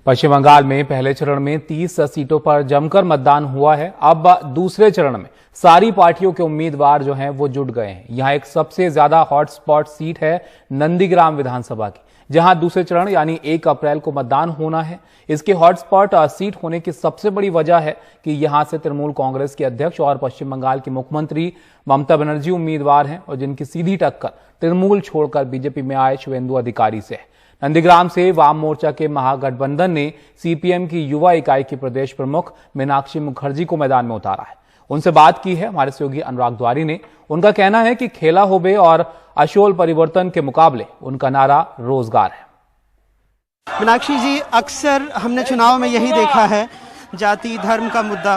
पश्चिम बंगाल में पहले चरण में 30 सीटों पर जमकर मतदान हुआ है। अब दूसरे चरण में सारी पार्टियों के उम्मीदवार जो हैं वो जुट गए हैं। यहां एक सबसे ज्यादा हॉटस्पॉट सीट है नंदीग्राम विधानसभा की, जहां दूसरे चरण यानी 1 अप्रैल को मतदान होना है। इसके हॉटस्पॉट सीट होने की सबसे बड़ी वजह है कि यहां से तृणमूल कांग्रेस के अध्यक्ष और पश्चिम बंगाल की मुख्यमंत्री ममता बनर्जी उम्मीदवार हैं और जिनकी सीधी टक्कर तृणमूल छोड़कर बीजेपी में आए शुभेंदु अधिकारी से है। नंदीग्राम से वाम मोर्चा के महागठबंधन ने सीपीएम की युवा इकाई की प्रदेश प्रमुख मीनाक्षी मुखर्जी को मैदान में उतारा है। उनसे बात की है हमारे सहयोगी अनुराग द्वारी ने। उनका कहना है कि खेला होबे और अशोल परिवर्तन के मुकाबले उनका नारा रोजगार है। मीनाक्षी जी, अक्सर हमने चुनाव में यही देखा है, जाति धर्म का मुद्दा,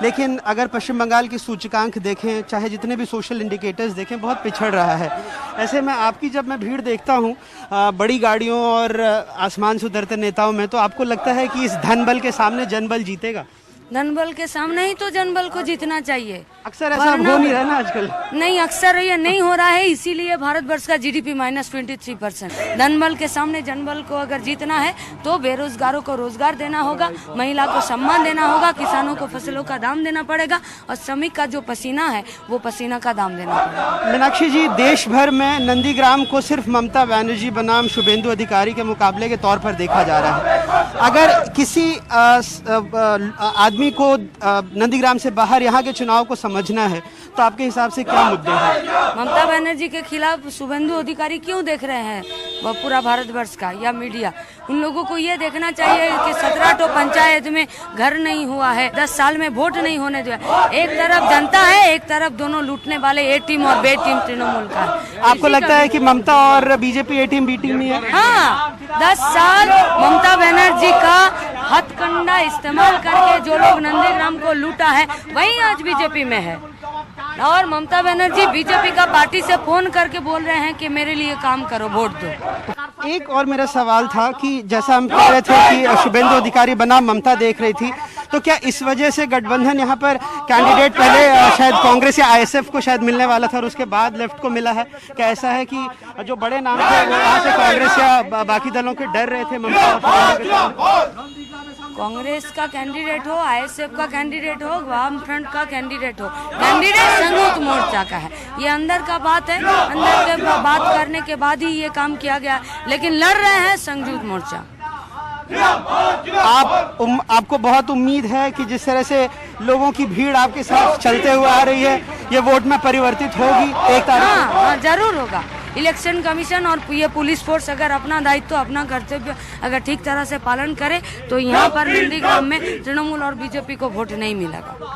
लेकिन अगर पश्चिम बंगाल की सूचकांक देखें, चाहे जितने भी सोशल इंडिकेटर्स देखें, बहुत पिछड़ रहा है। ऐसे में आपकी जब मैं भीड़ देखता हूं बड़ी गाड़ियों और आसमान से उतरते नेताओं में, तो आपको लगता है कि इस धन बल के सामने जनबल जीतेगा? धन बल के सामने ही तो जनबल को जीतना चाहिए। अक्सर ऐसा हो नहीं रहा ना आजकल। नहीं, अक्सर ये नहीं हो रहा है, इसीलिए भारतवर्ष का जीडीपी -23%। धन बल के सामने जनबल को अगर जीतना है तो बेरोजगारों को रोजगार देना होगा, महिला को सम्मान देना होगा, किसानों को फसलों का दाम देना पड़ेगा और श्रमिक का जो पसीना है वो पसीना का दाम देना पड़ेगा। मीनाक्षी जी, देश भर में नंदीग्राम को सिर्फ ममता बनर्जी बनाम शुभेंदु अधिकारी के मुकाबले के तौर पर देखा जा रहा है। अगर किसी आदमी को नंदीग्राम से बाहर यहाँ के चुनाव को समझना है तो आपके हिसाब से क्या मुद्दे हैं? ममता बनर्जी के खिलाफ शुभेंदु अधिकारी क्यों देख रहे हैं वह पूरा भारतवर्ष का या मीडिया? उन लोगों को ये देखना चाहिए कि 17 पंचायत में घर नहीं हुआ है, 10 साल में वोट नहीं होने दिया। एक तरफ जनता है, एक तरफ दोनों लूटने वाले ए टीम और बी टीम तृणमूल का है। आपको लगता है कि ममता और बीजेपी ए टीम बी टीम ही है? हाँ, 10 साल ममता बनर्जी का हथकंडा इस्तेमाल करके जो लोग नंदीग्राम को लूटा है वही आज बीजेपी में है। और ममता बनर्जी बीजेपी का पार्टी से फोन करके बोल रहे हैं कि मेरे लिए काम करो, वोट दो। एक और मेरा सवाल था कि जैसा हम कह रहे थे कि शुभेंदु अधिकारी बनाम ममता देख रही थी, तो क्या इस वजह से गठबंधन यहाँ पर कैंडिडेट पहले शायद कांग्रेस या आईएसएफ को शायद मिलने वाला था और उसके बाद लेफ्ट को मिला है? क्या ऐसा है कि जो बड़े नाम थे वो वहाँ से कांग्रेस या बाकी दलों के डर रहे थे ममता? कांग्रेस का कैंडिडेट हो, आईएसएफ का कैंडिडेट हो, वाम फ्रंट का कैंडिडेट हो, कैंडिडेट संयुक्त मोर्चा का है। ये अंदर का बात है, अंदर के बात करने के बाद ही ये काम किया गया, लेकिन लड़ रहे हैं संयुक्त मोर्चा। आपको बहुत उम्मीद है कि जिस तरह से लोगों की भीड़ आपके साथ चलते हुए आ रही है, ये वोट में परिवर्तित होगी एक तारीख? हाँ, जरूर होगा। इलेक्शन कमीशन और ये पुलिस फोर्स अगर अपना दायित्व, अपना कर्तव्य अगर ठीक तरह से पालन करे तो यहाँ पर नंदीग्राम में तृणमूल और बीजेपी को वोट नहीं मिलेगा।